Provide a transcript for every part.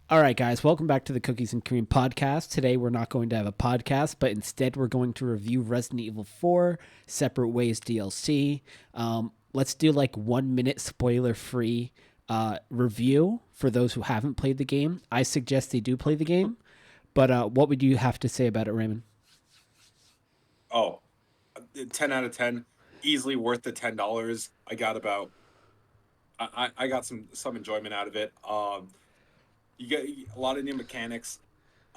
All right, guys, welcome back to the Cookies and Cream podcast. Today, we're not going to have a podcast, but instead, we're going to review Resident Evil 4 Separate Ways DLC. Let's do like 1 minute spoiler free review for those who haven't played the game. I suggest they do play the game, but what would you have to say about it, Raymond? Oh, 10 out of 10. Easily worth the $10. I got some enjoyment out of it. You get a lot of new mechanics,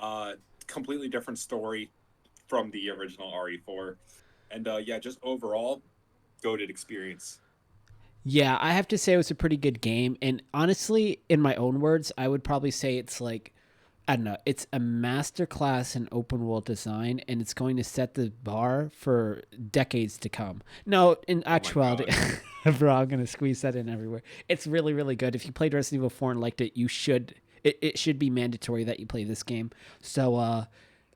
uh completely different story from the original RE4. And yeah, just overall goated experience. Yeah, I have to say it was a pretty good game. And honestly, in my own words, I would probably say it's like, I don't know, it's a masterclass in open world design, and it's going to set the bar for decades to come. No, in Oh my actuality, god. bro, I'm going to squeeze that in everywhere. It's really, really good. If you played Resident Evil 4 and liked it, you should. It should be mandatory that you play this game. So,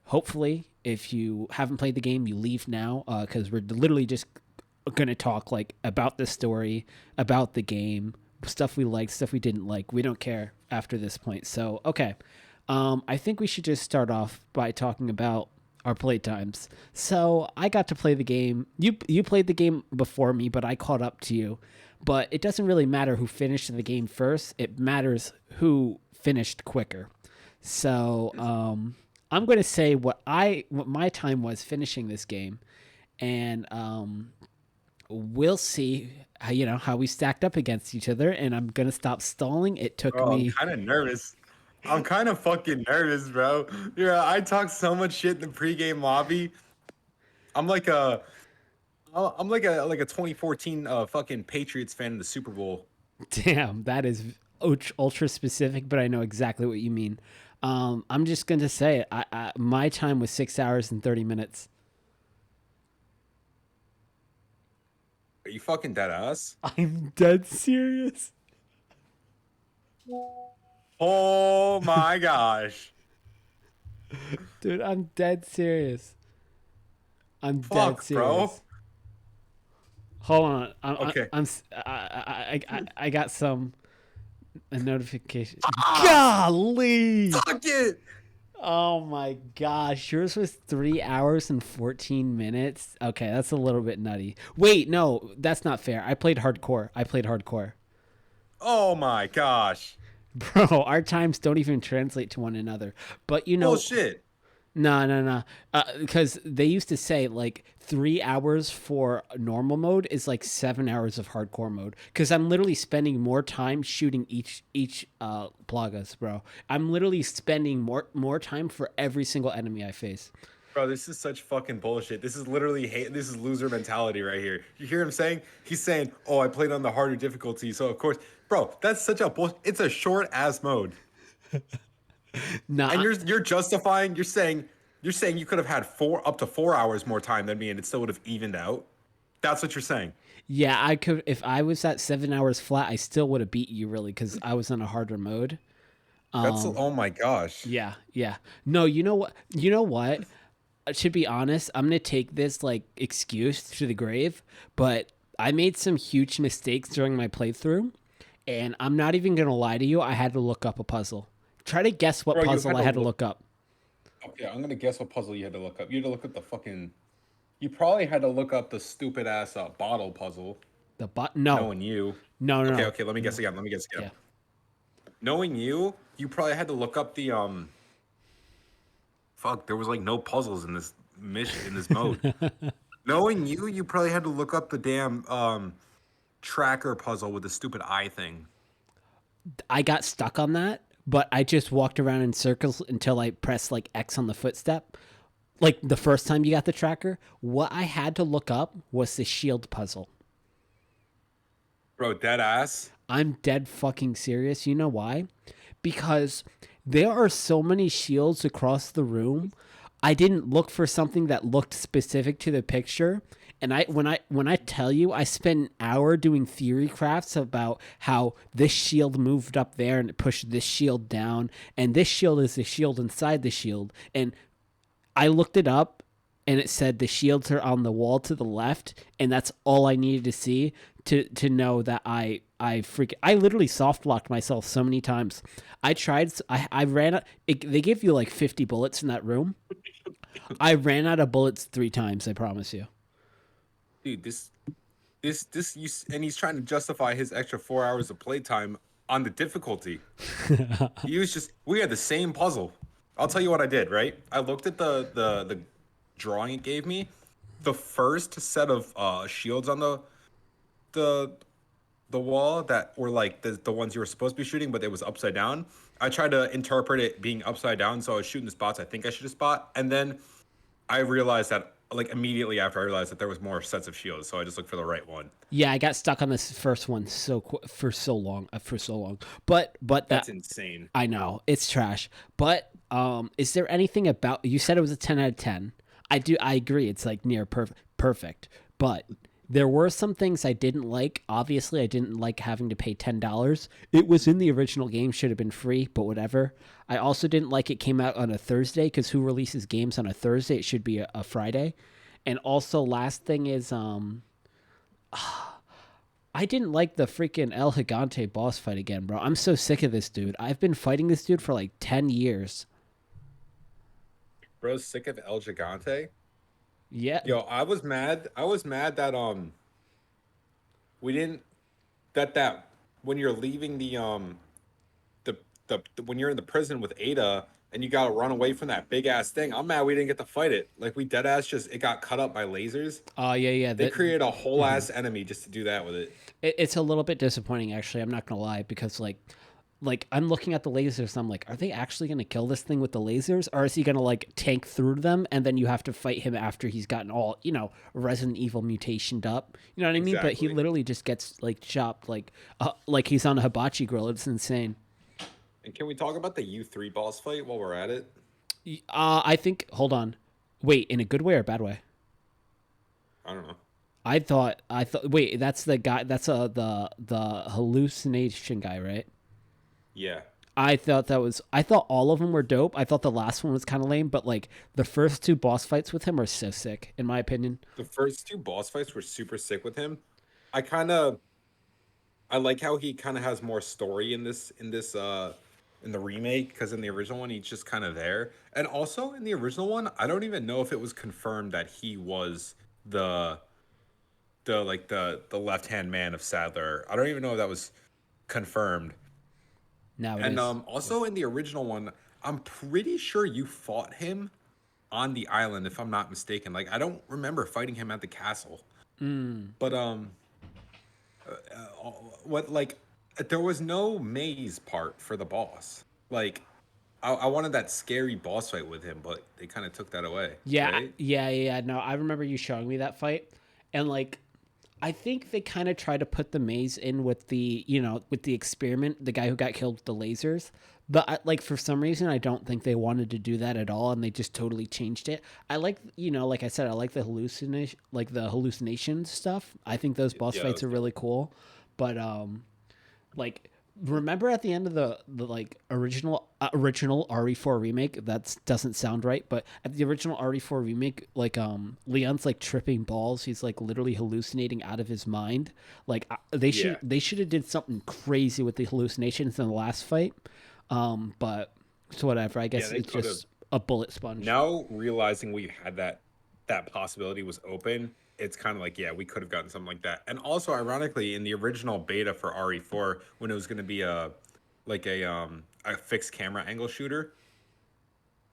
hopefully, if you haven't played the game, you leave now because we're literally just going to talk like about the story, about the game, stuff we liked, stuff we didn't like. We don't care after this point. So, okay. I think we should just start off by talking about our play times. So I got to play the game. You played the game before me, but I caught up to you. But it doesn't really matter who finished the game first. It matters who finished quicker. So I'm going to say what my time was finishing this game, and we'll see how we stacked up against each other. And I'm going to stop stalling. It took Bro, I'm me. kind of nervous. I'm kind of fucking nervous, bro. Yeah, I talked so much shit in the pregame lobby. I'm like a I'm like a 2014 fucking Patriots fan in the Super Bowl. Damn, that is ultra specific, but I know exactly what you mean. I'm just going to say it. My time was 6 hours and 30 minutes. Are you fucking dead ass? I'm dead serious. Oh my gosh. Dude, I'm dead serious. I'm dead Fuck, bro. serious. Hold on. Okay. I got some a notification. Ah, Golly! fuck it. Oh my gosh, yours was 3 hours and 14 minutes. Okay, that's a little bit nutty. Wait, no, that's not fair. I played hardcore. Oh my gosh. Bro, our times don't even translate to one another. But Bullshit. no, no, no. Because they used to say like 3 hours for normal mode is like 7 hours of hardcore mode. Because I'm literally spending more time shooting each plagas, bro. I'm literally spending more time for every single enemy I face. Bro, this is such fucking bullshit. This is literally hate. This is loser mentality right here. You hear him saying? He's saying, "Oh, I played on the harder difficulty, so of course, bro, that's such a bull. It's a short ass mode, and Nah, you're justifying. You're saying you could have had up to 4 hours more time than me, and it still would have evened out. That's what you're saying. yeah, I could if I was at 7 hours flat, I still would have beat you really because I was on a harder mode. That's oh my gosh. Yeah, yeah. No, you know what? You know what? To be honest, I'm gonna take this like excuse to the grave, but I made some huge mistakes during my playthrough, and I'm not even gonna lie to you. I had to look up a puzzle. Try to guess what Bro, you puzzle had I to had to look. look up. Okay, I'm gonna guess what puzzle you had to look up. You had to look up the fucking. You probably had to look up the stupid ass bottle puzzle. The bot? No, Knowing you. no, no, Okay, no, okay. Let me guess no. again. Let me guess again. Yeah, Knowing you, you probably had to look up the. Fuck, there was like no puzzles in this mission in this mode. Knowing you, you probably had to look up the damn tracker puzzle with the stupid eye thing. I got stuck on that, but I just walked around in circles until I pressed like X on the footstep. Like the first time you got the tracker, what I had to look up was the shield puzzle. Bro, dead ass. I'm dead fucking serious. You know why? Because there are so many shields across the room. I didn't look for something that looked specific to the picture. And when I tell you I spent an hour doing theory crafts about how this shield moved up there and it pushed this shield down, and this shield is the shield inside the shield. And I looked it up and it said the shields are on the wall to the left, and that's all I needed to see to know that I literally soft locked myself so many times. I tried. I ran out. They give you like 50 bullets in that room. I ran out of bullets 3 times. I promise you. Dude, and he's trying to justify his extra 4 hours of playtime on the difficulty. He was just we had the same puzzle. I'll tell you what I did, right? I looked at the drawing it gave me. The first set of shields on the the wall that were like the ones you were supposed to be shooting, but it was upside down. I tried to interpret it being upside down, so I was shooting the spots I think I should have spot, and then I realized that like immediately after I realized that there was more sets of shields, so I just looked for the right one. Yeah, I got stuck on this first one for so long, for so long. But That's that insane. I know it's trash. But is there anything about you said it was a 10 out of 10? I agree. It's like near perfect. But there were some things I didn't like. Obviously, I didn't like having to pay $10. It was in the original game, should have been free, but whatever. I also didn't like it came out on a Thursday because who releases games on a Thursday? It should be a Friday. And also, last thing is I didn't like the freaking El Gigante boss fight again, bro. I'm so sick of this dude. I've been fighting this dude for like 10 years. Bro's sick of El Gigante. Yeah. Yo, I was mad. I was mad that we didn't that when you're leaving the when you're in the prison with Ada and you gotta run away from that big ass thing. I'm mad we didn't get to fight it. Like we dead ass just it got cut up by lasers. Oh, yeah, yeah. They created a whole ass enemy just to do that with it. It's a little bit disappointing, actually. I'm not going to lie, because, like I'm looking at the lasers and I'm like, are they actually going to kill this thing with the lasers, or is he going to like tank through them and then you have to fight him after he's gotten all Resident Evil mutationed up, you know what I mean? But he Exactly. literally just gets like chopped like he's on a hibachi grill. It's insane. And can we talk about the U3 boss fight while we're at it? I think, hold on, wait, in a good way or a bad way? I don't know. I thought wait, that's the guy, that's the hallucination guy, right? Yeah. I thought all of them were dope. I thought the last one was kind of lame, but like the first 2 boss fights with him are so sick, in my opinion. The first two boss fights were super sick with him. I I like how he kind of has more story in the remake because in the original one he's just kind of there. And also in the original one, I don't even know if it was confirmed that he was the the left-hand man of Sadler. I don't even know if that was confirmed. Now it And is. also in the original one, I'm pretty sure you fought him on the island if I'm not mistaken. Like I don't remember fighting him at the castle. But what like there was no maze part for the boss. Like I wanted that scary boss fight with him, but they kind of took that away, Yeah, right? yeah. No, I remember you showing me that fight, and like, I think they kind of try to put the maze in with with the experiment, the guy who got killed with the lasers. But like for some reason, I don't think they wanted to do that at all, and they just totally changed it. I like, like I said, I like the hallucination stuff. I think those boss Yeah, that fights was are dope. really cool. But like remember at the end of the like original RE4 remake, that doesn't sound right, but at the original RE4 remake, like Leon's like tripping balls, he's like literally hallucinating out of his mind. Like Yeah. they should have did something crazy with the hallucinations in the last fight. But so whatever, I Yeah, guess they it's could have. just a bullet sponge. Now realizing we had that possibility was open, it's kind of like yeah, we could have gotten something like that. And also, ironically, in the original beta for RE4, when it was going to be a fixed camera angle shooter,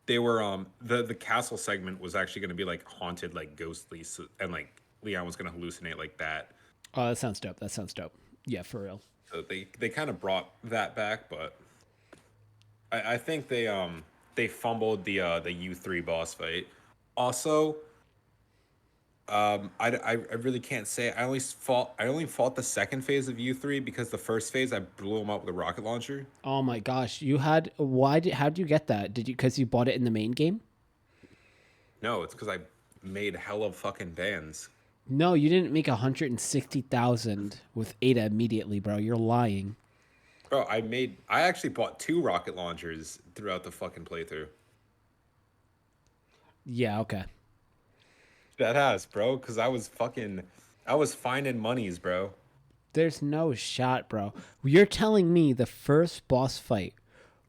they were the castle segment was actually going to be like haunted, like ghostly, and like Leon was going to hallucinate like that. Oh, that sounds dope. That sounds dope. Yeah, for real. So they kind of brought that back, but I think they fumbled the U3 boss fight. Also, I really can't say. I only fought the second phase of U3 because the first phase I blew him up with a rocket launcher. Oh my gosh, you had how did you get that? Did you because you bought it in the main game? No, it's because I made hella fucking bands. No, you didn't make 160,000 with Ada immediately, bro. You're lying. Bro, I actually bought two rocket launchers throughout the fucking playthrough. Yeah, okay. That has, bro, because I was finding monies, bro. There's no shot, bro. You're telling me the first boss fight,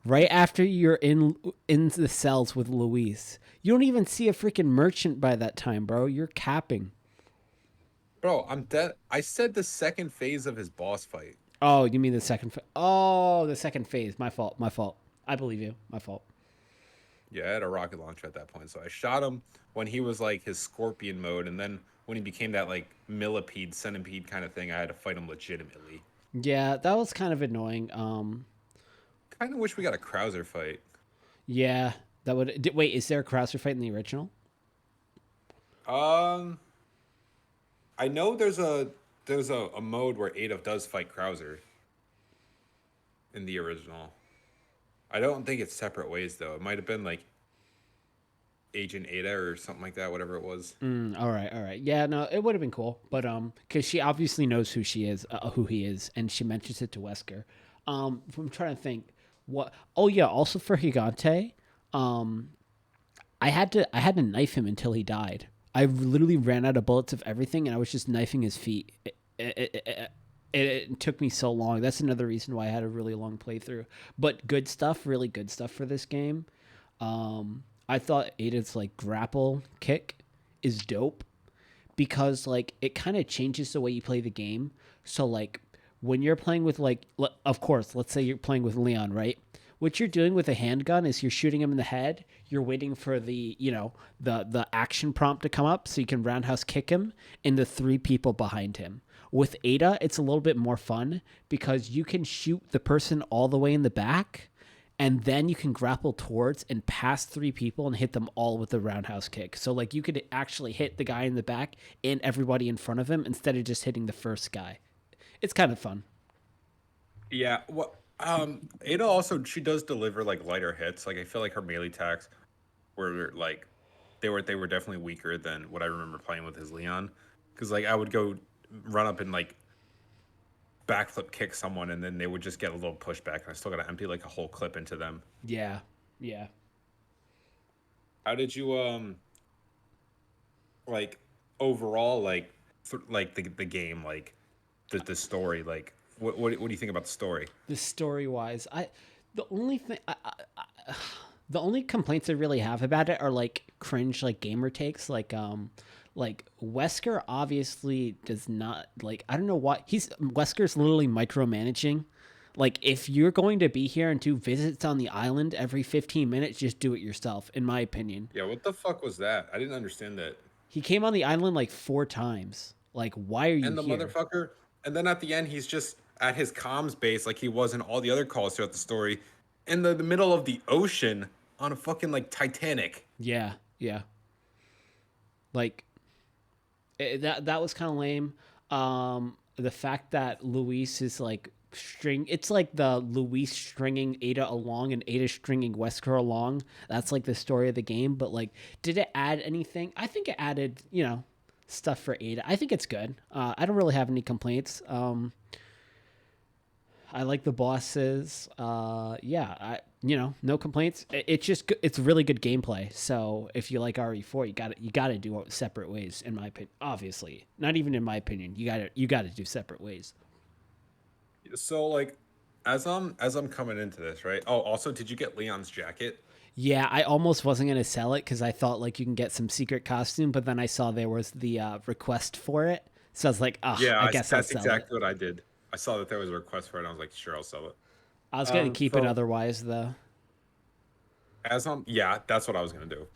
right after you're in the cells with Luis, you don't even see a freaking merchant by that time, bro. You're capping. Bro, I'm dead. I said the second phase of his boss fight. Oh, you mean the second? Oh, the second phase. My fault. My fault. I believe you. My fault. Yeah, I had a rocket launcher at that point, so I shot him when he was like his scorpion mode, and then when he became that like millipede, centipede kind of thing, I had to fight him legitimately. Yeah, that was kind of annoying. Kind of wish we got a Krauser fight. Yeah, that would. Wait, is there a Krauser fight in the original? Um, I know there's a mode where Adolf does fight Krauser in the original. I don't think it's separate ways though. It might have been like Agent Ada or something like that, whatever it was. All right, all right. Yeah, no, it would have been cool, but because she obviously knows who he is, and she mentions it to Wesker. I'm trying to think what. Oh yeah, also for Gigante, um, I had to knife him until he died. I literally ran out of bullets of everything, and I was just knifing his feet. It took me so long. That's another reason why I had a really long playthrough. But good stuff, really good stuff for this game. I thought Ada's like grapple kick is dope because like it kind of changes the way you play the game. So like when you're playing with like of course, let's say you're playing with Leon, right? What you're doing with a handgun is you're shooting him in the head. You're waiting for the action prompt to come up so you can roundhouse kick him and the three people behind him. With Ada, it's a little bit more fun because you can shoot the person all the way in the back and then you can grapple towards and past three people and hit them all with the roundhouse kick. So like you could actually hit the guy in the back and everybody in front of him instead of just hitting the first guy. It's kind of fun. Yeah, what Ada also she does deliver like lighter hits. Like I feel like her melee attacks were like they were definitely weaker than what I remember playing with his Leon. Because like I would go run up and like backflip kick someone and then they would just get a little pushback and I still gotta empty like a whole clip into them. Yeah. Yeah. How did you like overall like like the game like the story like what do you think about the story? The story wise, the only thing the only complaints I really have about it are like cringe like gamer takes like Wesker obviously does not like I don't know why Wesker's literally micromanaging. Like if you're going to be here and do visits on the island every 15 minutes, just do it yourself in my opinion. Yeah, what the fuck was that? I didn't understand that. He came on the island like 4 times. Like why are you And the here? motherfucker, and then at the end, he's just at his comms base like he was in all the other calls throughout the story, in the middle of the ocean on a fucking like Titanic. Yeah, yeah. Like that was kind of lame. The fact that Luis is like it's like the Luis stringing Ada along and Ada stringing Wesker along. That's like the story of the game. But like, did it add anything? I think it added, stuff for Ada. I think it's good. I don't really have any complaints. I like the bosses. Yeah, no complaints. It's really good gameplay. So if you like RE4, you gotta do it separate ways. In my opinion, obviously, not even in my opinion, you gotta do separate ways. So like, as I'm coming into this, right? Oh, also, did you get Leon's jacket? Yeah, I almost wasn't gonna sell it because I thought like you can get some secret costume, but then I saw there was the request for it, so I was like, oh, Yeah, I guess I'll that's sell exactly it. what I did. I saw that there was a request for it, and I was like, sure, I'll sell it. I was gonna keep it So otherwise though. yeah, that's what I was gonna do.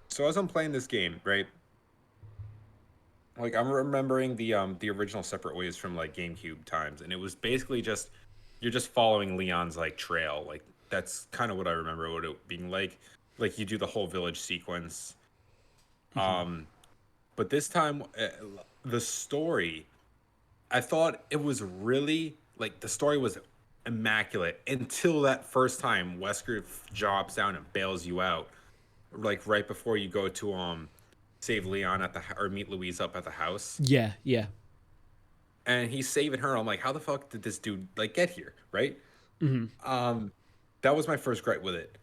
So as I'm playing this game, right? Like I'm remembering the original Separate Ways from like GameCube times, and it was basically just you're just following Leon's like trail. Like that's kind of what I remember what it being like. Like you do the whole village sequence. Um, but this time the story, I thought it was really like the story was immaculate until that first time Wesker drops down and bails you out, like right before you go to save Leon at the or meet Louise up at the house, Yeah, yeah. and he's saving her. I'm like, how the fuck did this dude like get here, right? Um, that was my first gripe with it.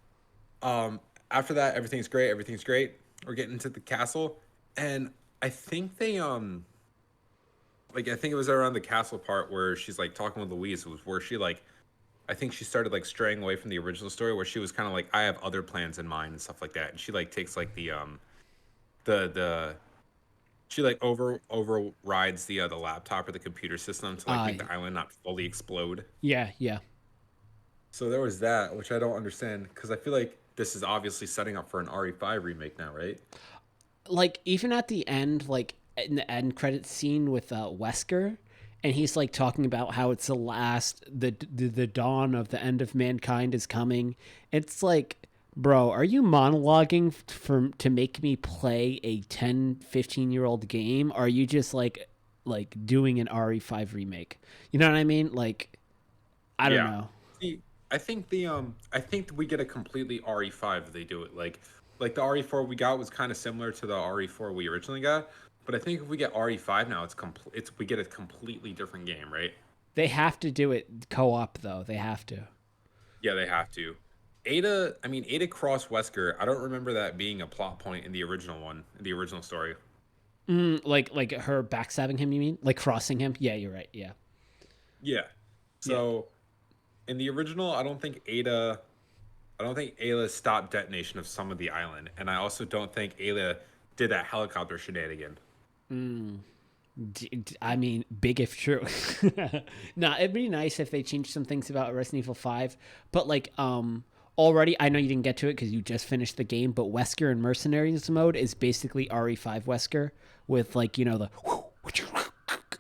Um, After that, everything's great. Everything's great. We're getting into the castle, and I think they like I think it was around the castle part where she's like talking with Louise. It was where she like I think she started like straying away from the original story where she was kind of like I have other plans in mind and stuff like that. And she like takes like the she like overrides the laptop or the computer system to like Uh, make the island not fully explode. yeah, yeah. So there was that, which I don't understand because I feel like this is obviously setting up for an RE5 remake now, right? Like even at the end, like in the end credit scene with Wesker, and he's like talking about how it's the last, the dawn of the end of mankind is coming. It's like, bro, are you monologuing for to make me play a 10, 15 year old game? Or are you just like doing an RE5 remake? You know what I mean? Like, I don't Yeah. know. See, I think we get a completely RE5 if they do it. Like the RE4 we got was kind of similar to the RE4 we originally got, but I think if we get RE5 now, it's we get a completely different game, right? They have to do it co-op though. They have to. Yeah, they have to. Ada, I mean Ada Cross Wesker. I don't remember that being a plot point in the original one, in the original story. Like her backstabbing him, you mean? Like crossing him? Yeah, you're right. Yeah. Yeah. Yeah. So in the original, I don't think Ayla stopped detonation of some of the island, and I also don't think Ayla did that helicopter shenanigan. I mean, big if true. Nah, it'd be nice if they changed some things about Resident Evil 5, but like already I know you didn't get to it cuz you just finished the game, but Wesker in Mercenaries mode is basically RE5 Wesker with like, you know, the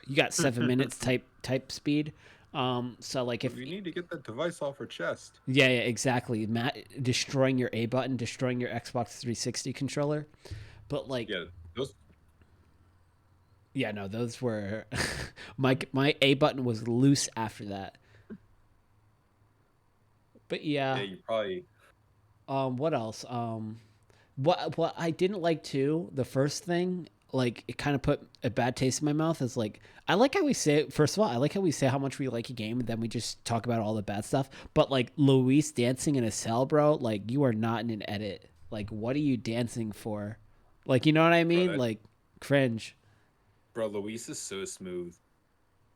you got 7 minutes type speed. So like if You need to get that device off her chest. yeah, yeah, exactly. Matt destroying your A button, destroying your Xbox 360 controller. But like Yeah, those. yeah, no, those were my A button was loose after that. But Yeah, yeah, you probably. what else? What I didn't like too, the first thing, like it kind of put a bad taste in my mouth is like I like how we say first of all, I like how we say how much we like a game and then we just talk about all the bad stuff. But like Luis dancing in a cell, bro, like you are not in an edit. Like what are you dancing for? Like you know what I Bro, mean? Like cringe. bro, Luis is so smooth.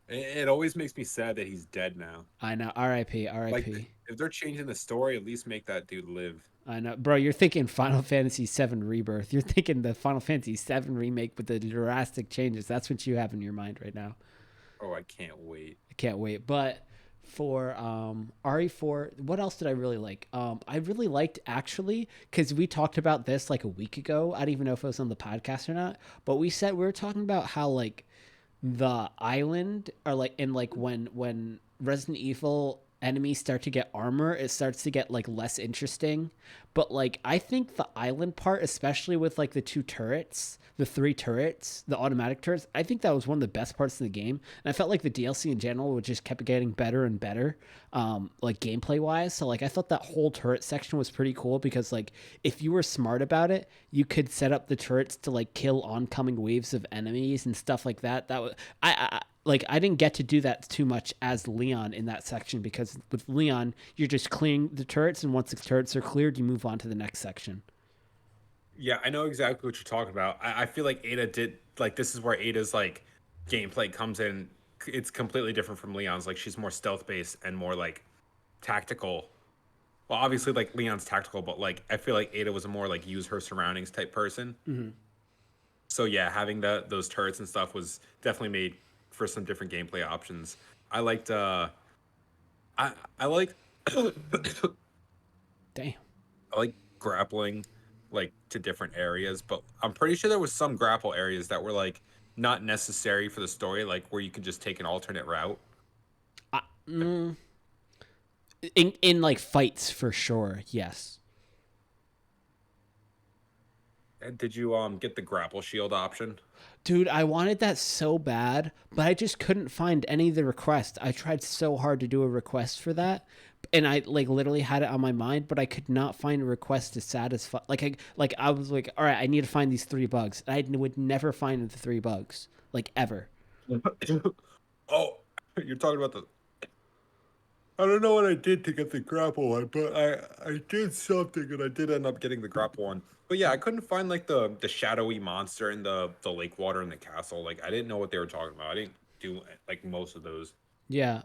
It always makes me sad that he's dead now. I know. R.I.P. Like, R.I.P. if they're changing the story, at least make that dude live. I know, bro. You're thinking Final Fantasy VII Rebirth. You're thinking the Final Fantasy VII remake with the drastic changes. That's what you have in your mind right now. Oh, I can't wait. I can't wait. But for RE4, what else did I really like? I really liked actually because we talked about this like a week ago. I don't even know if it was on the podcast or not, but we said we were talking about how like the island or like in like when Resident Evil enemies start to get armor, it starts to get like less interesting. But like I think the island part, especially with like the two turrets, the three turrets, the automatic turrets, I think that was one of the best parts of the game. And I felt like the DLC in general would just kept getting better and better, like gameplay wise. So like I thought that whole turret section was pretty cool because like if you were smart about it, you could set up the turrets to like kill oncoming waves of enemies and stuff like that. That was I like I didn't get to do that too much as Leon in that section because with Leon you're just clearing the turrets and once the turrets are cleared you move on to the next section. Yeah, I know exactly what you're talking about. I feel like Ada did like this is where Ada's like gameplay comes in. It's completely different from Leon's. Like she's more stealth based and more like tactical. Well, obviously like Leon's tactical, but like I feel like Ada was a more like use her surroundings type person. So yeah, having those turrets and stuff was definitely made for some different gameplay options. I liked I like Damn. I like grappling like to different areas, but I'm pretty sure there was some grapple areas that were like not necessary for the story, like where you could just take an alternate route. I, in like fights for sure, yes. And did you get the grapple shield option? Dude, I wanted that so bad, but I just couldn't find any of the requests. I tried so hard to do a request for that, and I like literally had it on my mind, but I could not find a request to satisfy. I was like, all right, I need to find these three bugs. I would never find the three bugs, like ever. Oh, you're talking about the. I don't know what I did to get the grapple one, but I did something and I did end up getting the grapple one. But yeah, I couldn't find like the shadowy monster in the lake water in the castle. Like I didn't know what they were talking about. I didn't. do like most of those. Yeah.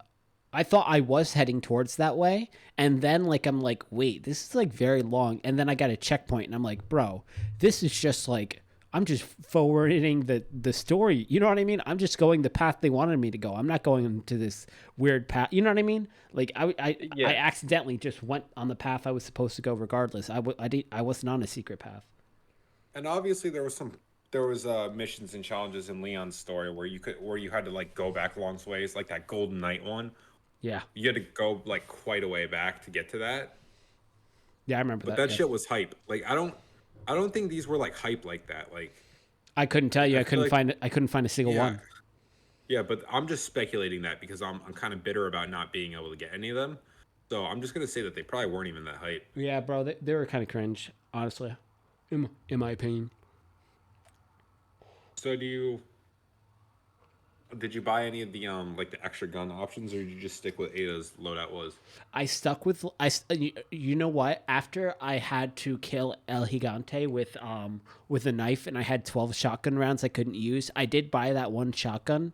I thought I was heading towards that way, and then like I'm like, wait, this is like very long, and then I got a checkpoint, and I'm like, bro, this is just like I'm just forwarding the story. You know what I mean? I'm just going the path they wanted me to go. I'm not going into this weird path. You know what I mean? Like I Yeah. accidentally just went on the path I was supposed to go regardless. I wasn't on a secret path. And obviously there was missions and challenges in Leon's story where you had to like go back a long ways, like that Golden Knight one. Yeah, You had to go like quite a way back to get to that. yeah, I remember But that. that Yeah. shit was hype. Like I don't think these were like hype like that. Like I couldn't tell you. I feel like I couldn't find a single yeah. one. Yeah, but I'm just speculating that because I'm kind of bitter about not being able to get any of them. So I'm just gonna say that they probably weren't even that hype. Yeah, bro, they were kind of cringe, honestly, in my opinion. So did you buy any of the like the extra gun options, or did you just stick with Ada's loadout was? I stuck with you know what? After I had to kill El Gigante with a knife, and I had 12 shotgun rounds I couldn't use. I did buy that one shotgun,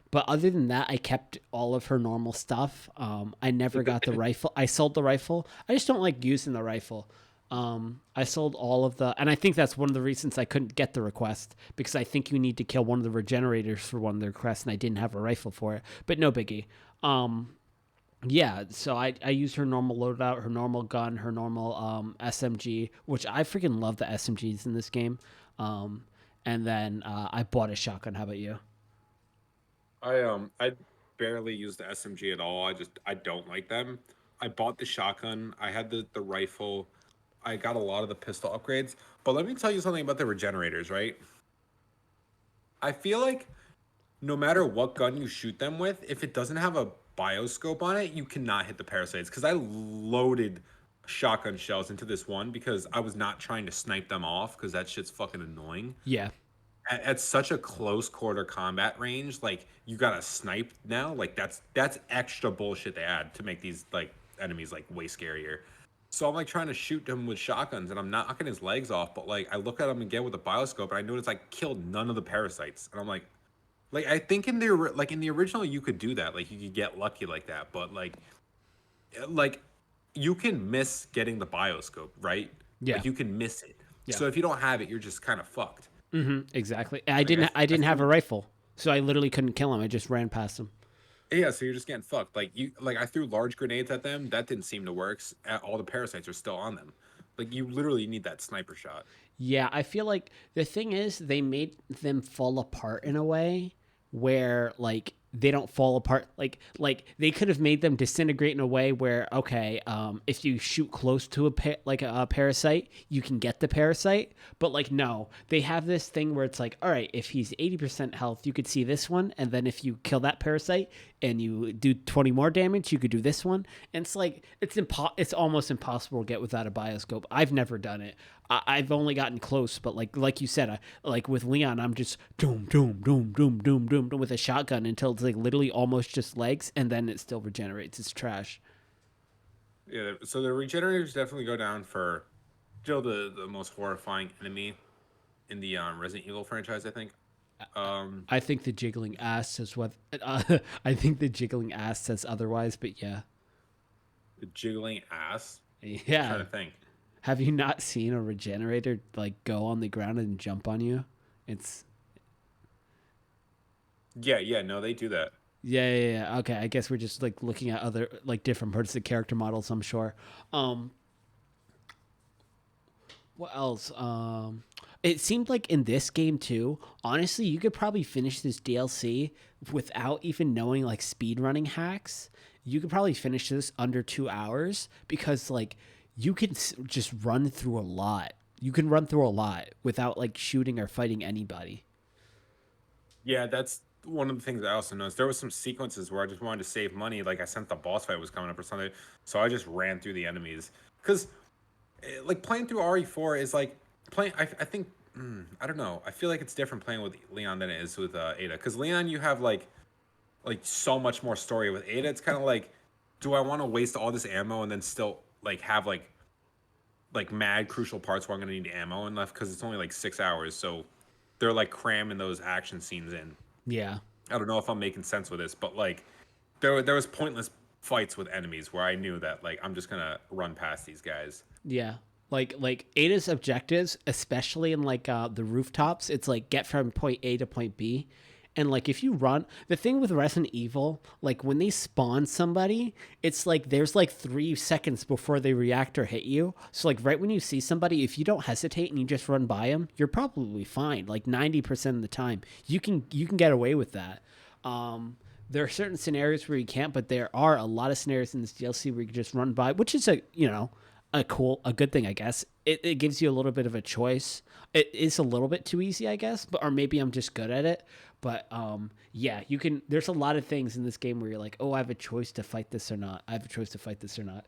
but other than that, I kept all of her normal stuff. I never got the rifle. I sold the rifle. I just don't like using the rifle. I sold all of the, and I think that's one of the reasons I couldn't get the request, because I think you need to kill one of the regenerators for one of the requests, and I didn't have a rifle for it. But no biggie. Yeah, so I used her normal loadout, her normal gun, her normal SMG, which I freaking love the SMGs in this game. And then I bought a shotgun. How about you? I barely use the SMG at all. I don't like them. I bought the shotgun. I had the rifle. I got a lot of the pistol upgrades. But let me tell you something about the regenerators, right? I feel like no matter what gun you shoot them with, if it doesn't have a bioscope on it, you cannot hit the parasites. Because I loaded shotgun shells into this one because I was not trying to snipe them off because that shit's fucking annoying. Yeah. At such a close quarter combat range, like you gotta snipe now. Like that's extra bullshit they add to make these like enemies like way scarier. So I'm like trying to shoot him with shotguns, and I'm not knocking his legs off. But like I look at him again with a bioscope, and I notice I killed none of the parasites, and I'm like I think in in the original you could do that, like you could get lucky like that, but like you can miss getting the bioscope, right? Yeah. Like you can miss it. Yeah. So if you don't have it, you're just kind of fucked. Exactly. And Like I I didn't have a think rifle, so I literally couldn't kill him. I just ran past him. yeah, so you're just getting fucked. Like I threw large grenades at them, that didn't seem to work. All the parasites are still on them. Like you literally need that sniper shot. Yeah, I feel like the thing is they made them fall apart in a way where like they don't fall apart like they could have made them disintegrate in a way where okay, if you shoot close to a parasite, you can get the parasite, but like no, they have this thing where it's like all right, if he's 80% health, you could see this one, and then if you kill that parasite and you do 20 more damage, you could do this one, and it's like it's almost impossible to get without a bioscope. I've never done it. I've only gotten close, but like you said, like with Leon, I'm just doom doom doom doom doom doom doom with a shotgun until it's like literally almost just legs, and then it still regenerates. It's trash. Yeah, so the regenerators definitely go down for still the most horrifying enemy in the Resident Evil franchise, I think. Um, I think the jiggling ass says what. I think the jiggling ass says otherwise, but yeah, the jiggling ass. I'm trying yeah. to think. Have you not seen a regenerator like go on the ground and jump on you? It's Yeah, no, they do that. yeah. Okay, I guess we're just like looking at other like different parts of the character models. I'm sure. Um, what else? It seemed like in this game too. Honestly, you could probably finish this DLC without even knowing like speed running hacks. You could probably finish this under 2 hours because like you can just run through a lot. You can run through a lot without like shooting or fighting anybody. Yeah, that's one of the things I also noticed. There was some sequences where I just wanted to save money, like I sent the boss fight was coming up or something, so I just ran through the enemies. Because like playing through RE4 is like playing. I think I don't know. I feel like it's different playing with Leon than it is with Ada. Because Leon, you have like so much more story. With Ada, it's kind of like, do I want to waste all this ammo and then still like have like mad crucial parts where I'm gonna need ammo and left because it's only like 6 hours, so they're like cramming those action scenes in. Yeah. I don't know if I'm making sense with this, but like there was pointless fights with enemies where I knew that like I'm just gonna run past these guys. Yeah. Like Ada's objectives, especially in like the rooftops, it's like get from point A to point B. And like if you run, the thing with Resident Evil, like when they spawn somebody, it's like there's like 3 seconds before they react or hit you. So like right when you see somebody, if you don't hesitate and you just run by them, you're probably fine. Like 90% of the time, you can get away with that. There are certain scenarios where you can't, but there are a lot of scenarios in this DLC where you can just run by, which is a good thing, I guess. It gives you a little bit of a choice. It is a little bit too easy, I guess, or maybe I'm just good at it. But yeah, you can. There's a lot of things in this game where you're like, oh, I have a choice to fight this or not. I have a choice to fight this or not.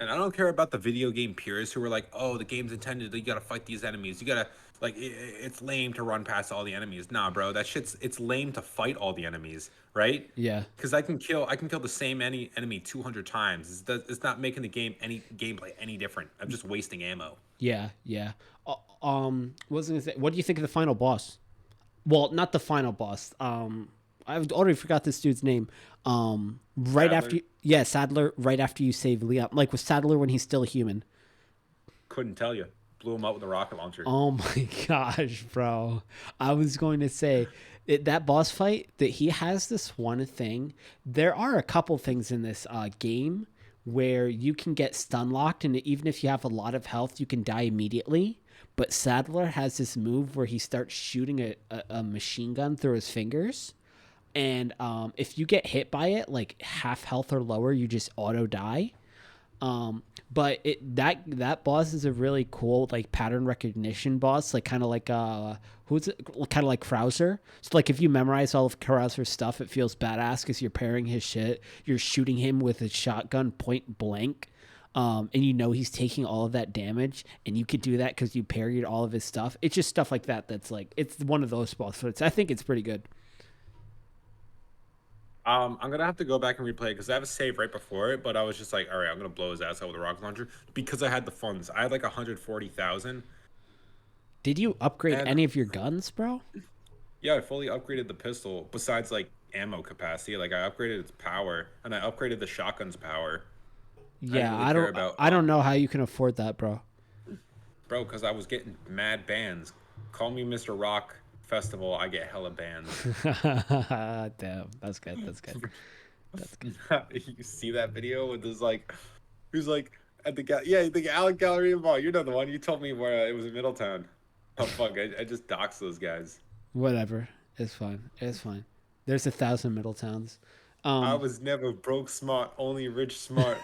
And I don't care about the video game purists who are like, oh, the game's intended that you gotta fight these enemies. You gotta like it's lame to run past all the enemies. Nah, bro, it's lame to fight all the enemies, right? Yeah. Because I can kill the same enemy 200 times. It's not making the gameplay any different. I'm just wasting ammo. Yeah. Yeah. What was I gonna say? What do you think of the final boss? Well, not the final boss. I've already forgot this dude's name. Right Sadler? after, yeah, Sadler. Right after you save Leon, like with Sadler when he's still human. Couldn't tell you. Blew him up with a rocket launcher. Oh my gosh, bro! I was going to say that boss fight that he has this one thing. There are a couple things in this game where you can get stun locked, and even if you have a lot of health, you can die immediately. But Sadler has this move where he starts shooting a machine gun through his fingers. And if you get hit by it, like half health or lower, you just auto die. But that boss is a really cool like pattern recognition boss, like kind of like who's it? Kind of like Krauser. So like if you memorize all of Krauser's stuff, it feels badass because you're pairing his shit. You're shooting him with a shotgun point blank. And you know he's taking all of that damage, and you could do that because you parried all of his stuff. It's just stuff like that that's like it's one of those boss fights. I think it's pretty good. I'm gonna have to go back and replay it because I have a save right before it, but I was just like, all right, I'm gonna blow his ass out with a rocket launcher because I had the funds. I had like 140,000. Did you upgrade And- any of your guns, bro? Yeah, I fully upgraded the pistol. Besides like ammo capacity, like I upgraded its power and I upgraded the shotgun's power. Yeah, really I care don't. about, I don't know how you can afford that, bro. Bro, because I was getting mad bans. Call me Mr. Rock Festival. I get hella bans. Damn, that's good. That's good. That's good. You see that video with this like, who's like at the the Alec Gallery Ball. You know the one you told me where it was in Middletown. Oh fuck! I just doxed those guys. Whatever. It's fine. It's fine. There's 1,000 Middletowns. I was never broke smart, only rich smart.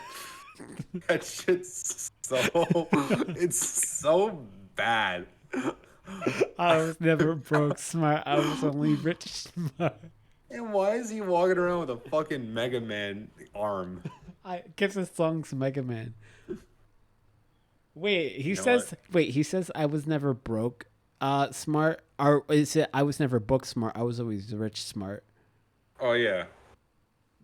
That shit's it's so bad. I was never broke smart. I was only rich smart. And why is he walking around with a fucking Mega Man arm? I guess his song's Mega Man. Wait, he know says. Wait, he says I was never broke, smart. Or is it I was never book smart? I was always rich smart. Oh yeah.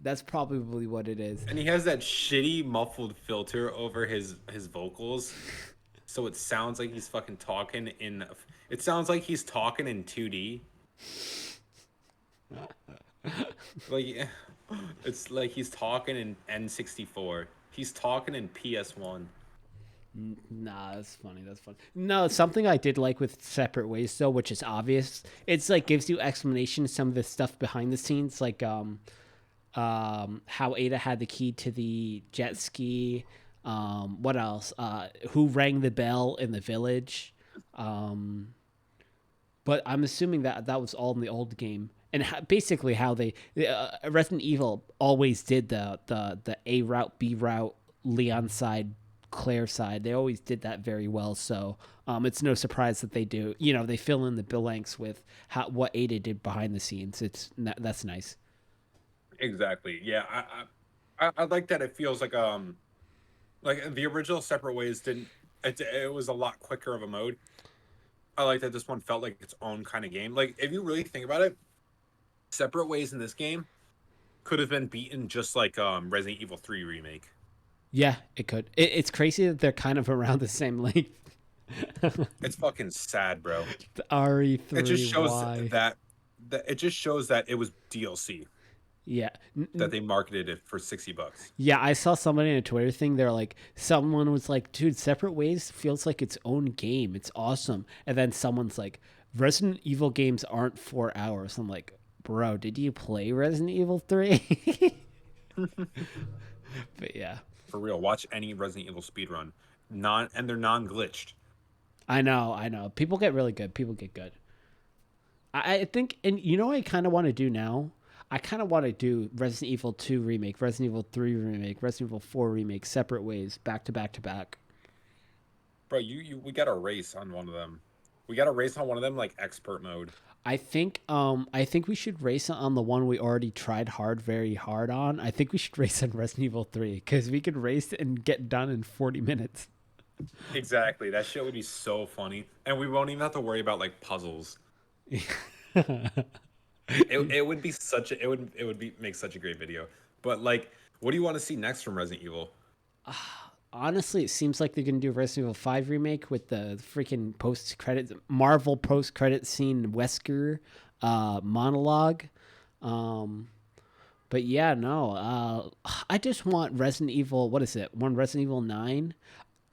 That's probably what it is. And he has that shitty muffled filter over his vocals. So it sounds like he's fucking talking in it sounds like he's talking in 2D. Like it's like he's talking in N64. He's talking in PS1. Nah, that's funny. That's funny. No, something I did like with Separate Ways though, which is obvious. It's like gives you explanation some of the stuff behind the scenes, like how Ada had the key to the jet ski. What else? Who rang the bell in the village? But I'm assuming that was all in the old game, and basically how they Resident Evil always did the A route, B route, Leon side, Claire side. They always did that very well. So it's no surprise that they do. You know, they fill in the blanks with what Ada did behind the scenes. That's nice. Exactly. Yeah, I like that. It feels like the original Separate Ways didn't. It was a lot quicker of a mode. I like that this one felt like its own kind of game. Like if you really think about it, Separate Ways in this game could have been beaten just like Resident Evil 3 remake. Yeah, it could. It's crazy that they're kind of around the same length. It's fucking sad, bro. The RE3. It just shows why? that that it just shows that it was DLC Yeah. that they marketed it for $60. Yeah, I saw somebody in a Twitter thing. They're like, someone was like, dude, Separate Ways feels like its own game. It's awesome. And then someone's like, Resident Evil games aren't 4 hours. I'm like, bro, did you play Resident Evil 3? But yeah, For real, watch any Resident Evil speedrun. And they're non-glitched. I know, I know. People get really good. People get good. I think, and you know what I kind of want to do now? I kind of want to do Resident Evil 2 remake, Resident Evil 3 remake, Resident Evil 4 remake, Separate Ways, back to back to back. Bro, we got a race on one of them. We got a race on one of them like expert mode. I think we should race on the one we already tried very hard on. I think we should race on Resident Evil 3 because we could race and get done in 40 minutes. Exactly. That shit would be so funny. And we won't even have to worry about like puzzles. It would be such a it would be make such a great video. But like, what do you want to see next from Resident Evil? Honestly, it seems like they're gonna do a Resident Evil 5 remake with the freaking post credit Marvel post credit scene Wesker monologue. But yeah, no. I just want Resident Evil. What is it? One Resident Evil 9.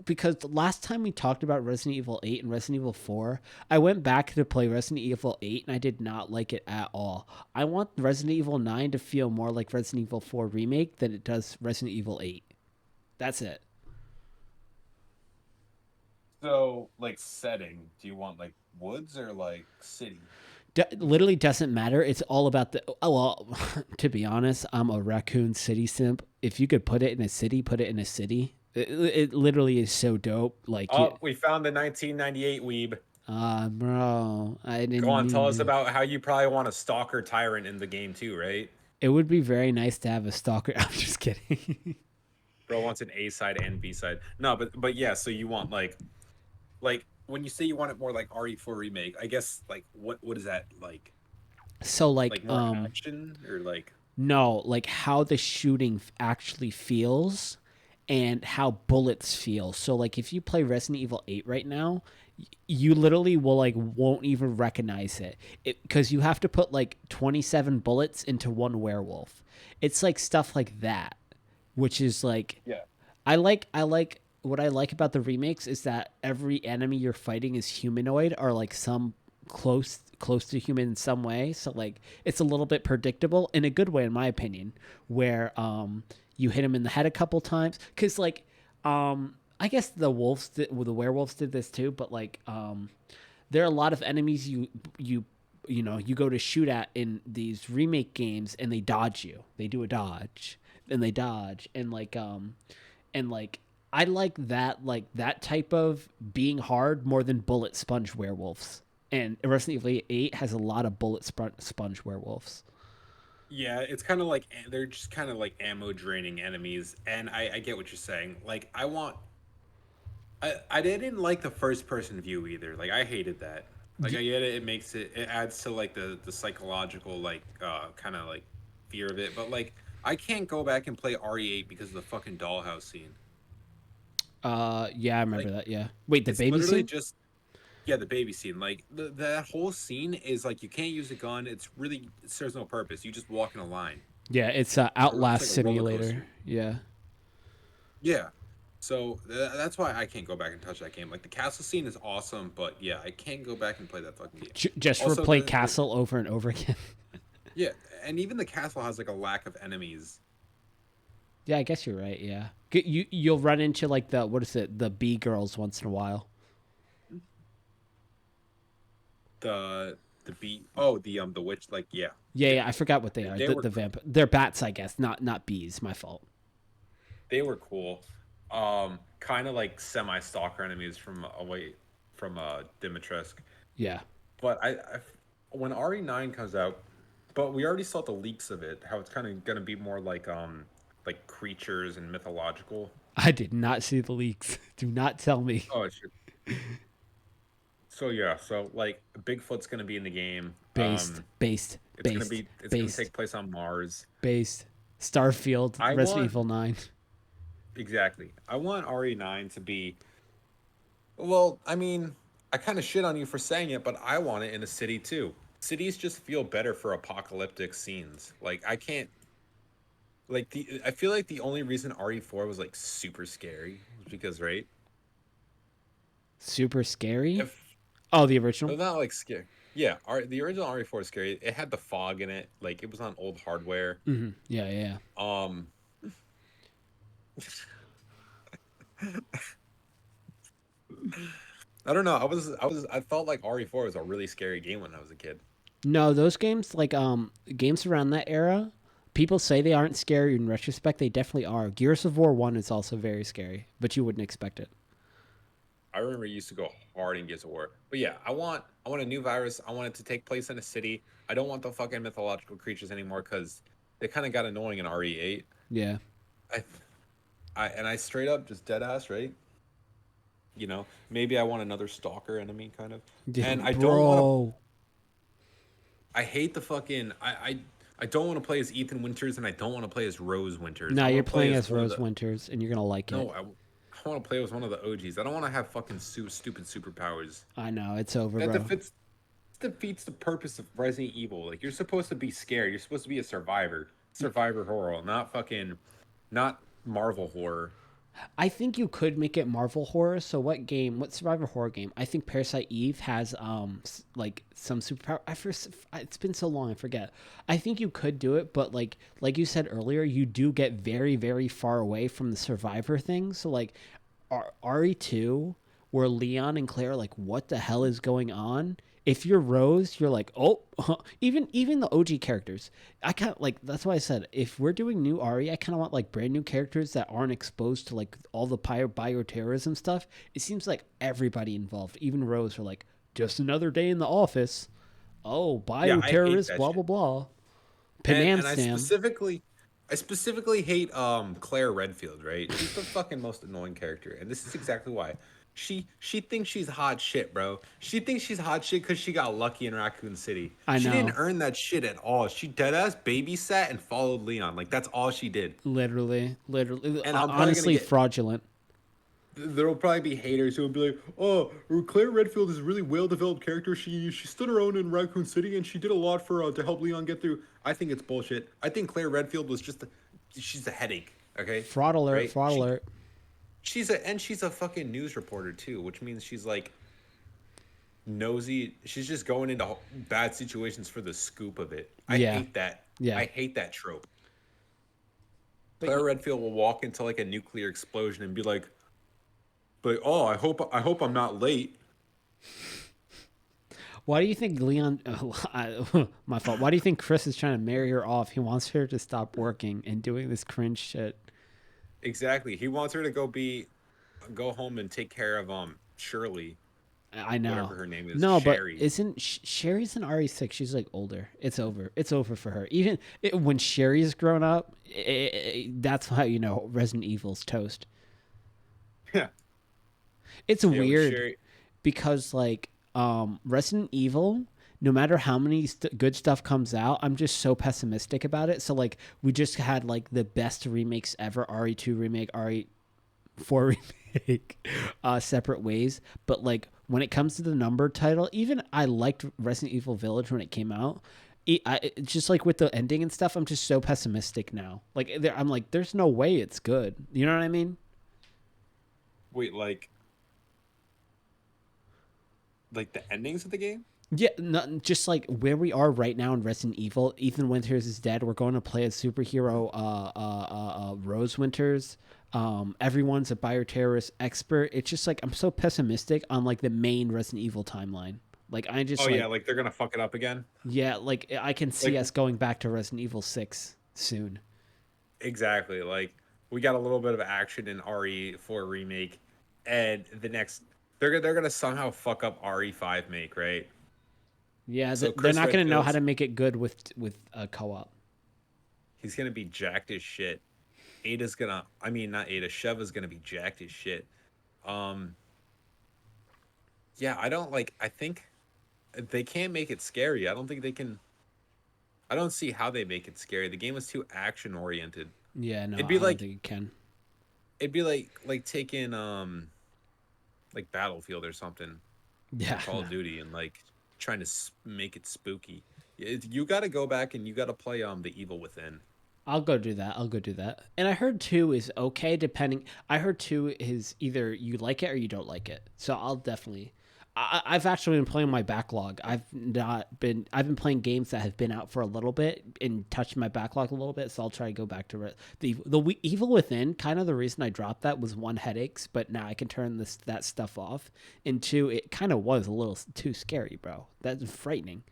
Because the last time we talked about Resident Evil 8 and Resident Evil 4, I went back to play Resident Evil 8 and I did not like it at all. I want Resident Evil 9 to feel more like Resident Evil 4 remake than it does Resident Evil 8. That's it. So, like setting, do you want like woods or like city? Literally doesn't matter. It's all about the. Oh, well, to be honest, I'm a Raccoon City simp. If you could put it in a city, put it in a city. It literally is so dope. Like, Oh, we found the 1998 weeb. bro, I didn't. Go on, tell us mean- about how you probably want a stalker tyrant in the game too, right? It would be very nice to have a stalker. I'm just kidding. Bro wants an A side and B side. No, but yeah, so you want like when you say you want it more like RE4 remake, I guess like what is that like? So Like more action or like no, like how the shooting actually feels and how bullets feel. So like if you play Resident Evil 8 right now, you literally won't even recognize it because you have to put like 27 bullets into one werewolf. It's like stuff like that, which is like yeah. I like what I like about the remakes is that every enemy you're fighting is humanoid or like some close to human in some way. So like it's a little bit predictable in a good way, in my opinion, where you hit him in the head a couple times because like I guess the werewolves did this too, but like there are a lot of enemies you go to shoot at in these remake games and they dodge you. They do a dodge and they dodge and like I like that type of being hard more than bullet sponge werewolves. And Resident Evil 8 has a lot of bullet sponge werewolves. Yeah, it's kind of like they're just kind of like ammo draining enemies, and I get what you're saying. Like I didn't like the first person view either. Like I hated that. Like I get it. It adds to like the psychological like kind of like fear of it. But like I can't go back and play RE8 because of the fucking dollhouse scene. Yeah, I remember that. Yeah. Wait, the It's baby literally scene? just yeah, the baby scene. Like that whole scene is like you can't use a gun. It serves no purpose. You just walk in a line. Yeah, it's Outlast like a roller Simulator. coaster. Yeah. Yeah. So that's why I can't go back and touch that game. Like the castle scene is awesome, but yeah, I can't go back and play that fucking game. Just Also, replay the- Castle over and over again. Yeah, and even the castle has like a lack of enemies. Yeah, I guess you're right. Yeah, you'll run into like the bee girls once in a while. The the witch, like yeah. Yeah, I forgot what they are. They The were- vampire. They're bats, I guess. Not bees. My fault. They were cool. Kind of like semi-stalker enemies from away from Dimitrescu. Yeah. But when RE9 comes out, but we already saw the leaks of it. How it's kind of gonna be more like creatures and mythological. I did not see the leaks. Do not tell me. Oh, it should. So yeah, so like Bigfoot's gonna be in the game. Based. It's gonna based. take place on Mars. Based. Starfield. I Resident want- Evil 9. Exactly. I want RE9 to be. Well, I mean, I kind of shit on you for saying it, but I want it in a city too. cities just feel better for apocalyptic scenes. Like I can't like the I feel like the only reason RE4 was like super scary was because right Super scary. if Oh, the original. well, not like scary. Yeah, the original RE4 is scary. It had the fog in it. Like it was on old hardware. Yeah, yeah. Um, I don't know. I felt like RE4 was a really scary game when I was a kid. No, those games like games around that era, people say they aren't scary. In retrospect, they definitely are. Gears of War 1 is also very scary, but you wouldn't expect it. I remember you used to go hard in Gears of War. But yeah, I want a new virus. I want it to take place in a city. I don't want the fucking mythological creatures anymore because they kind of got annoying in RE8. Yeah. I I straight up just dead ass, right? Maybe I want another stalker enemy kind of. And I don't want to Bro. I hate the fucking I don't want to play as Ethan Winters and I don't want to play as Rose Winters. No, I you're want to play playing as as one of Rose the Winters, and you're gonna like it. No, I want to play as one of the OGs. I don't want to have fucking stupid superpowers. I know it's over, That bro. defeats the purpose of Resident Evil. Like you're supposed to be scared. You're supposed to be a survivor horror, not Marvel horror. I think you could make it Marvel horror. So what survivor horror game? I think Parasite Eve has like some superpower. It's been so long I forget. I think you could do it, but like you said earlier, you do get very very far away from the survivor thing. So like RE2 where Leon and Claire are like, what the hell is going on? If you're Rose, you're like, oh, even the OG characters. I kind of like that's why I said if we're doing new RE, I kind of want like brand new characters that aren't exposed to like all the bioterrorism stuff. It seems like everybody involved, even Rose, are like, just another day in the office. Oh, Yeah, I hate bioterrorists, that blah shit. blah blah. And Panam I Sam. specifically hate Claire Redfield, right? She's the fucking most annoying character, and this is exactly why. She thinks she's hot shit, bro. She thinks she's hot shit because she got lucky in Raccoon City. I She didn't know, earn that shit at all. She dead ass babysat and followed Leon. Like that's all she did. literally, And I'm probably gonna honestly get fraudulent. there'll probably be haters who will be like, "Oh, Claire Redfield is a really well-developed character. She stood her own in Raccoon City, and she did a lot for to help Leon get through." I think it's bullshit. I think Claire Redfield was she's a headache. Okay, Fraud alert! right? Fraud alert! She's a fucking news reporter too, which means she's like nosy. She's just going into bad situations for the scoop of it. I Yeah. hate that. Yeah. I hate that trope. But Claire Redfield will walk into like a nuclear explosion and be like, "Oh, I hope I'm not late." Why do you think Leon? My fault. Why do you think Chris is trying to marry her off? He wants her to stop working and doing this cringe shit. Exactly. He wants her to go home and take care of Shirley, I know. whatever her name is. No, Sherry. but isn't Sherry's an RE6? She's like older. It's over. It's over for her. Even when Sherry's grown up, that's how you know Resident Evil's toast. Yeah. It's Yeah, with weird Sherry- because like Resident Evil, no matter how many good stuff comes out, I'm just so pessimistic about it. So like we just had like the best remakes ever, RE2 remake, RE4 remake, separate ways. But like when it comes to the number title, even I liked Resident Evil Village when it came out. It's just like with the ending and stuff, I'm just so pessimistic now. Like I'm like, there's no way it's good. You know what I mean? Wait, like the endings of the game? Yeah, just like where we are right now in Resident Evil. Ethan Winters is dead. We're going to play as superhero Rose Winters. Everyone's a bioterrorist expert. It's just like I'm so pessimistic on like the main Resident Evil timeline. Like I just Yeah, like they're gonna fuck it up again. yeah, like I can see Like- us going back to Resident Evil 6 soon. Exactly. Like we got a little bit of action in RE4 remake, and they're gonna somehow fuck up RE5 make, right? Yeah, So they're Chris not going to know how Redfield's- to make it good with a co-op. He's gonna be jacked as shit. Not Ada, Sheva's gonna be jacked as shit. Yeah, I think they can't make it scary. I don't think they can. I don't see how they make it scary. The game is too action oriented. Yeah, no, It'd be I don't like- think it can. It'd be like taking like Battlefield or something, Yeah, Call of Duty, and like trying to make it spooky. You got to go back and you got to play The Evil Within. I'll go do that. I'll go do that. And I heard 2 is okay, depending. I heard 2 is either you like it or you don't like it. So I'll definitely. I've actually been playing my backlog. I've been playing games that have been out for a little bit and touched my backlog a little bit. So I'll try to go back to it. The Evil Within. Kind of the reason I dropped that was 1, headaches, but now I can turn that stuff off. And 2, it kind of was a little too scary, bro. That's frightening.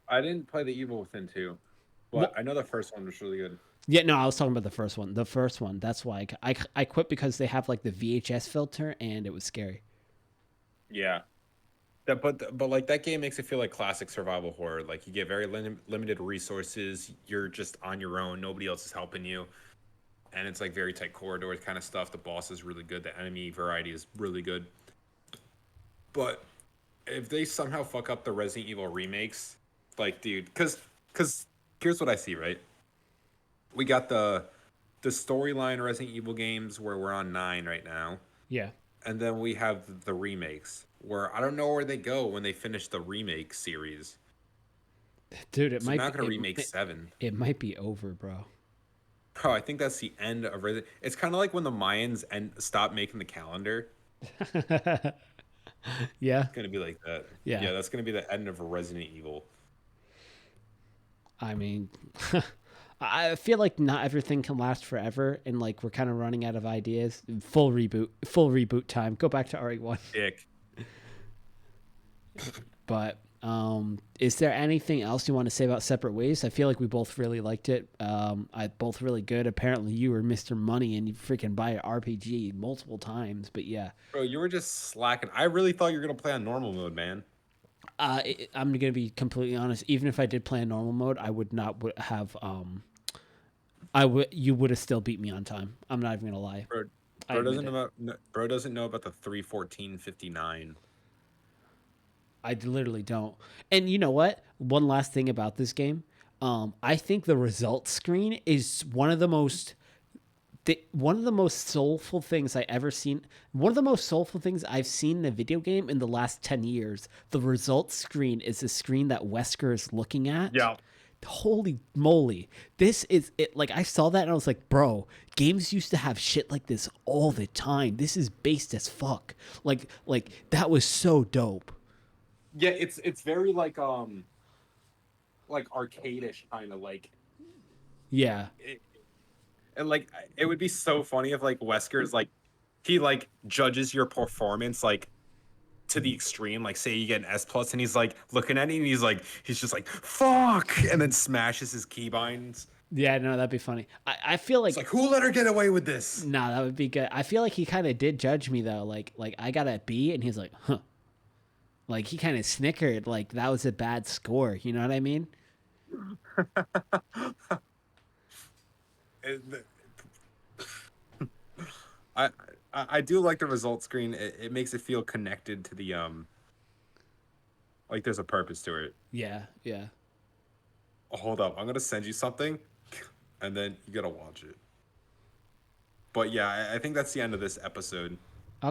I didn't play The Evil Within 2, but I know the first one was really good. Yeah, no, I was talking about the first one. The first one. That's why I quit, because they have like the VHS filter and it was scary. Yeah. But like that game makes it feel like classic survival horror. Like you get very limited resources. You're just on your own. Nobody else is helping you. And it's like very tight corridors kind of stuff. The boss is really good. The enemy variety is really good. But if they somehow fuck up the Resident Evil remakes, like, dude, because here's what I see, right? We got the storyline Resident Evil games where we're on 9 right now. Yeah. And then we have the remakes where I don't know where they go when they finish the remake series. Dude, it So might not be, gonna remake 7. it might be over, bro. Bro, I think that's the end of Resident. It's kind of like when the Mayans stop making the calendar. Yeah. It's gonna be like that. Yeah. Yeah, that's gonna be the end of Resident Evil. I mean, I feel like not everything can last forever, and like we're kind of running out of ideas. Full reboot time. Go back to RE1. Dick. But is there anything else you want to say about Separate Ways? I feel like we both really liked it. I both really good. Apparently, you were Mr. Money and you freaking buy an RPG multiple times. But yeah, Bro, you were just slacking. I really thought you were gonna play on normal mode, man. I'm gonna be completely honest. Even if I did play in normal mode, I would not have. You would have still beat me on time. I'm not even gonna lie. Bro doesn't know about the 3:14:59. I literally don't. And you know what? One last thing about this game. I think the results screen is one of the most soulful things I ever seen. One of the most soulful things I've seen in a video game in the last 10 years. The results screen is the screen that Wesker is looking at. Yeah. Holy moly. This is it. Like, I saw that and I was like, bro, games used to have shit like this all the time. This is based as fuck. Like that was so dope. Yeah, it's very like arcade-ish kind of like. Yeah. And like it would be so funny if like Wesker's like he like judges your performance like to the extreme. Like say you get an S+ and he's like looking at it and he's just like fuck and then smashes his keybinds. Yeah, no, that'd be funny. I feel like It's like who let her get away with this? nah, that would be good. I feel like he kind of did judge me though. Like I got a B and he's like, huh. Like he kind of snickered. Like that was a bad score. You know what I mean? I do like the result screen. It makes it feel connected to the like there's a purpose to it. Yeah, yeah. Oh, hold up, I'm gonna send you something, and then you gotta watch it. But yeah, I think that's the end of this episode.